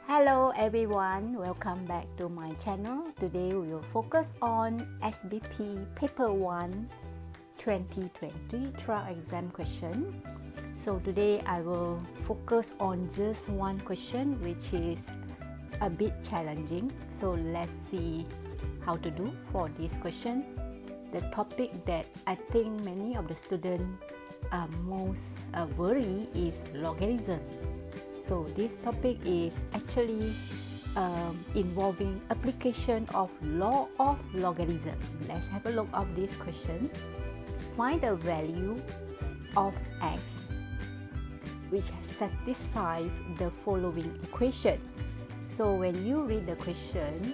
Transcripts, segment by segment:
Hello everyone, welcome back to my channel. Today we will focus on SBP Paper 1 2020 trial exam question. So today I will focus on just one question which is a bit challenging. So let's see how to do for this question. The topic that I think many of the students are most worry is logarithm. So this topic is actually involving application of law of logarithm. Let's have a look at this question. Find the value of x which satisfies the following equation. So when you read the question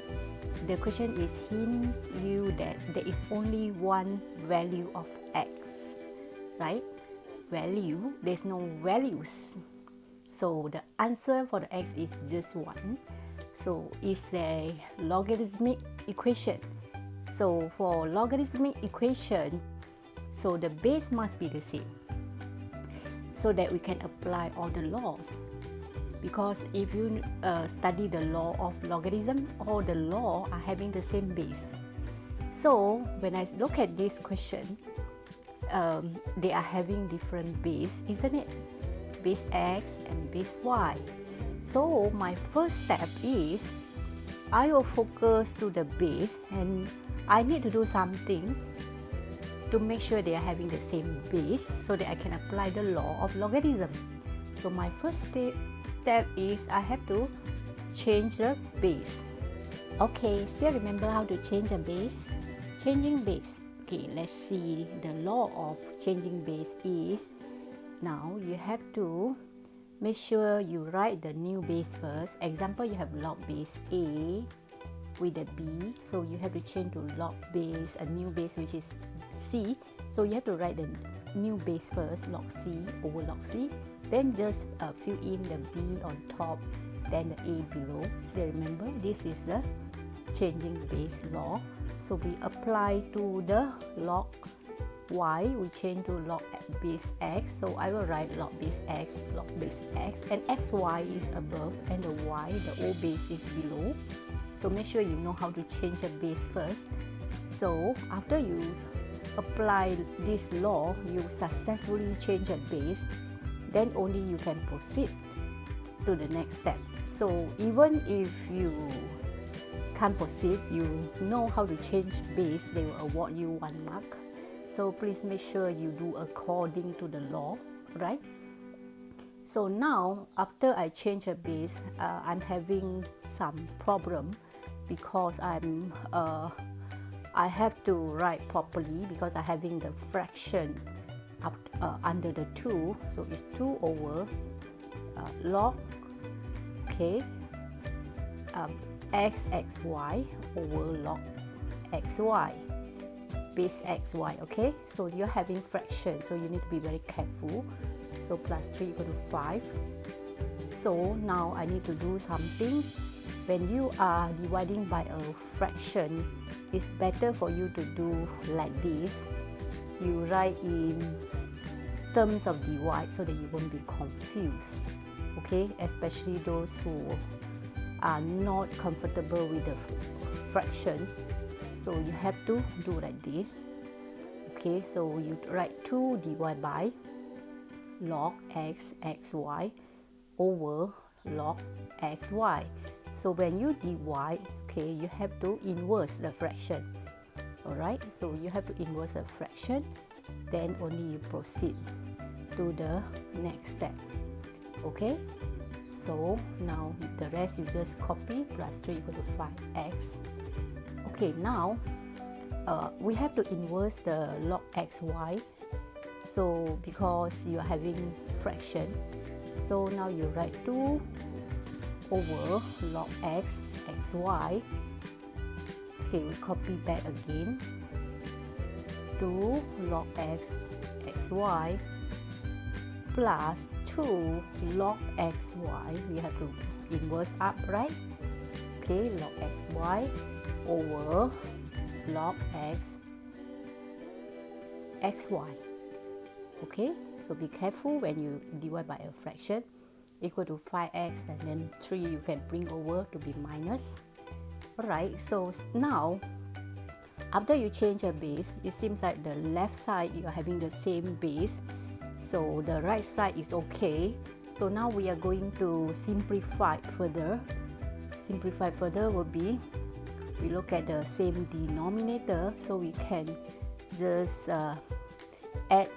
is hint you that there is only one value of x, right? Value, there's no values. So the answer for the x is just 1. So it's a logarithmic equation. So for logarithmic equation, so the base must be the same so that we can apply all the laws. Because if you study the law of logarithm, all the law are having the same base. So when I look at this question, they are having different base, isn't it? Base x and base y. So my first step is I will focus to the base and I need to do something to make sure they are having the same base so that I can apply the law of logarithm. So my first step is I have to change the base. Okay, still remember how to change a base? Changing base. Okay, let's see. The law of changing base is, now you have to make sure you write the new base first. Example, you have log base A with a B, so you have to change to log base, a new base which is C. So you have to write the new base first, log C over log C. Then just fill in the B on top, then the A below. Still remember, this is the changing base law. So we apply to the log y, we change to log base x. So I will write log base x, and xy is above and the y, the O base is below. So make sure you know how to change a base first. So after you apply this law, you successfully change a base, then only you can proceed to the next step. So even if you can't proceed, you know how to change base, they will award you 1 mark. So please make sure you do according to the law, right? So now after I change a base, I'm having some problem because I have to write properly because I'm having the fraction up under the 2. So it's 2 over log, okay, xy over log xy. Base xy, okay? So you're having fraction, so you need to be very careful. So plus 3 equal to 5. So now I need to do something. When you are dividing by a fraction, it's better for you to do like this. You write in terms of divide so that you won't be confused, okay? Especially those who are not comfortable with the fraction. So you have to do like this. Okay, so you write 2 divided by log xy over log xy. So when you divide, okay, you have to inverse the fraction. Alright, so you have to inverse a fraction, then only you proceed to the next step. Okay, so now the rest you just copy. Plus 3 equal to 5x. Okay, now we have to inverse the log xy. So because you are having fraction, so now you write 2 over log xy. Okay, we copy back again. 2 log xy plus 2 log xy. We have to inverse up, right? Okay, log xy over log xy. Okay, so be careful when you divide by a fraction. equal to 5x, and then 3 you can bring over to be minus. Alright, so now after you change a base, it seems like the left side you are having the same base, so the right side is okay. So now we are going to simplify further. Simplify further will be, we look at the same denominator, so we can just add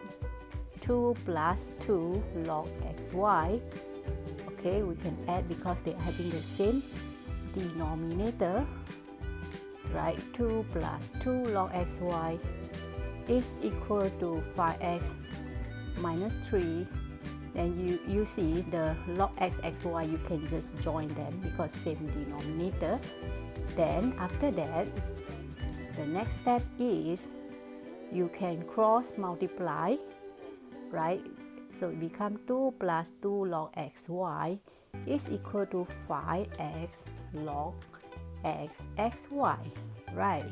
2 plus 2 log xy. Okay, we can add because they are having the same denominator, right? 2 plus 2 log xy is equal to 5x minus 3. Then you see the log x xy, you can just join them because same denominator. Then after that, the next step is you can cross multiply, right? So it becomes 2 plus 2 log xy is equal to 5x log x xy, right?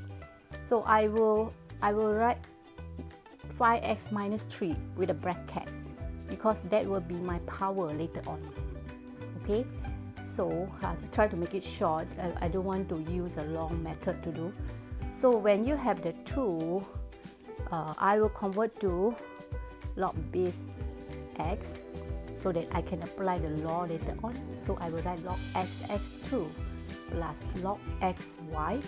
So I will write 5x minus 3 with a bracket because that will be my power later on. Okay, so try to make it short. I don't want to use a long method to do. So when you have the 2, I will convert to log base x so that I can apply the law later on. So I will write log x2 plus log xy.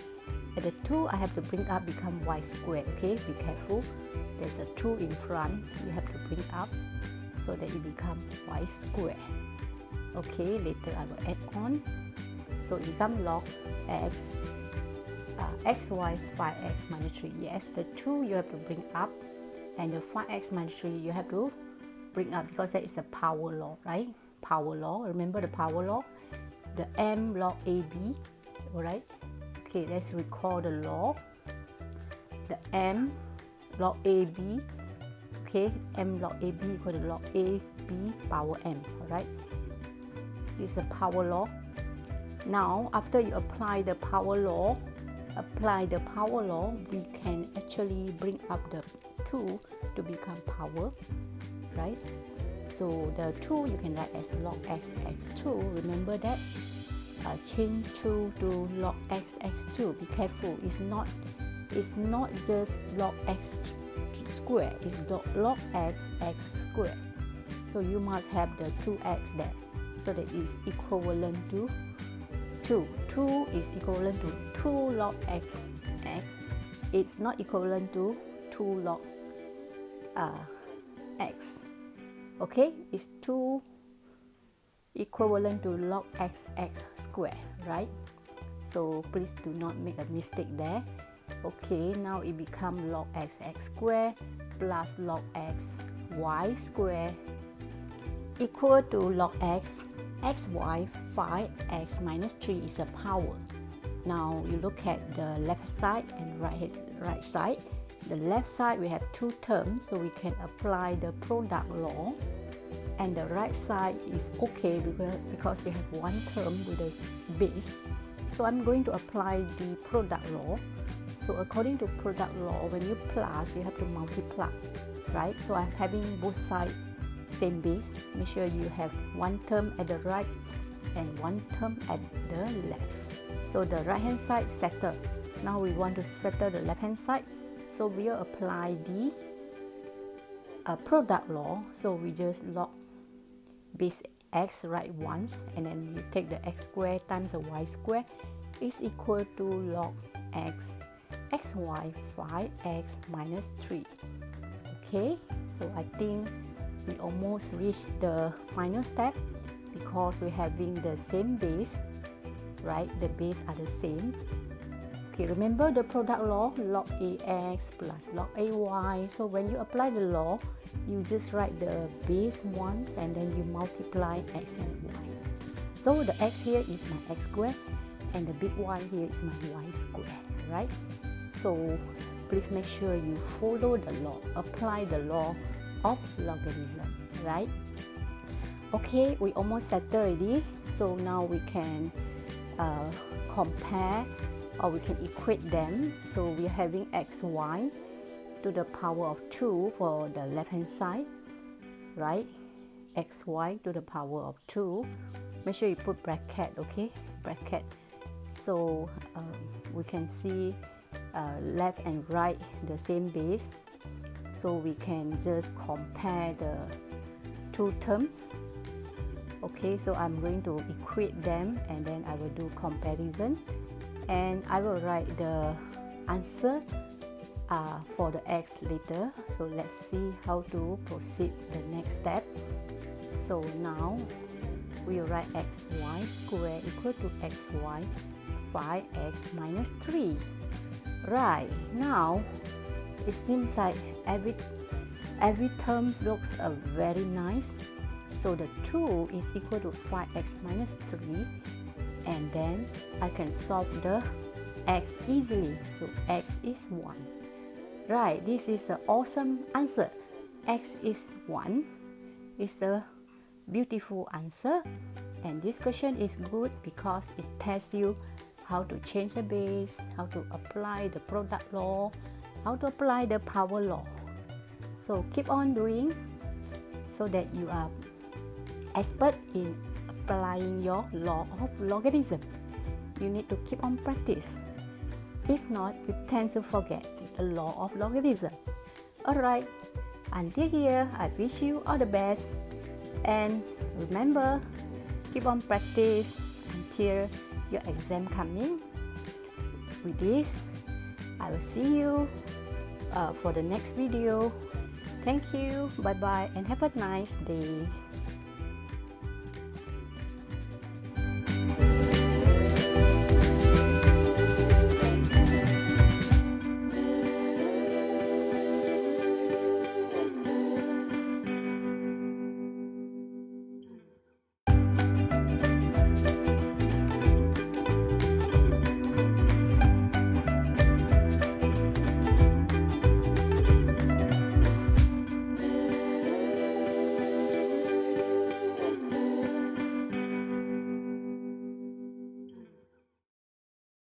And the 2 I have to bring up become y squared. Okay, be careful. There's a 2 in front. You have to bring up so that it becomes y squared. Okay, later I will add on. So it becomes log x xy 5x minus 3. Yes, the 2 you have to bring up, and the 5x minus 3 you have to bring up because that is the power law, right? Power law. Remember the power law? The m log ab. Alright. Okay, let's recall the law. The m log ab. Okay, m log ab equal to log ab power m. Alright. This is the power law. Now, after you apply the power law, we can actually bring up the 2 to become power, right? So the 2 you can write as log x x2. Remember that. Change 2 to log x x2. Be careful. It's not just log x squared. It's log x x squared. So you must have the 2x there. So that is equivalent to 2. 2 is equivalent to 2 log x x. It's not equivalent to 2 log x. Okay, it's 2 equivalent to log x x squared, right? So please do not make a mistake there. Okay, now it becomes log x x squared plus log x y squared equal to log x xy 5x minus 3 is a power. Now you look at the left side and right side. The left side we have 2 terms, so we can apply the product law, and the right side is okay because you have 1 term with a base. So I'm going to apply the product law. So according to product law, when you plus, you have to multiply, right? So I'm having both sides same base. Make sure you have 1 term at the right and 1 term at the left. So the right hand side settled. Now we want to settle the left hand side. So we'll apply the product law. So we just log base x right once, and then you take the x squared times the y squared is equal to log x xy 5x minus 3. Okay, so I think we almost reached the final step because we're having the same base, right? The base are the same. Okay, remember the product law, log ax plus log ay. So when you apply the law, you just write the base once and then you multiply x and y. So the x here is my x squared and the big y here is my y squared, right? So please make sure you follow the law, apply the law of logarithm, right? Okay, we almost settled already. So now we can compare, or we can equate them. So we're having xy to the power of 2 for the left hand side, right? xy to the power of 2. Make sure you put bracket, okay? Bracket. So we can see left and right the same base. So we can just compare the two terms. Okay, so I'm going to equate them and then I will do comparison. And I will write the answer for the x later. So let's see how to proceed the next step. So now we will write xy squared equal to xy 5x minus 3. Right, now it seems like every term looks very nice. So the 2 is equal to 5x minus 3, and then I can solve the x easily. So x is 1. Right, this is the awesome answer. X is 1 is the beautiful answer, and this question is good because it tests you how to change the base, how to apply the product law, how to apply the power law. So keep on doing so that you are expert in applying your law of logarithm. You need to keep on practice. If not, you tend to forget the law of logarithm. Alright, until here, I wish you all the best. And remember, keep on practice until your exam coming. With this, I will see you for the next video. Thank you, bye bye, and have a nice day.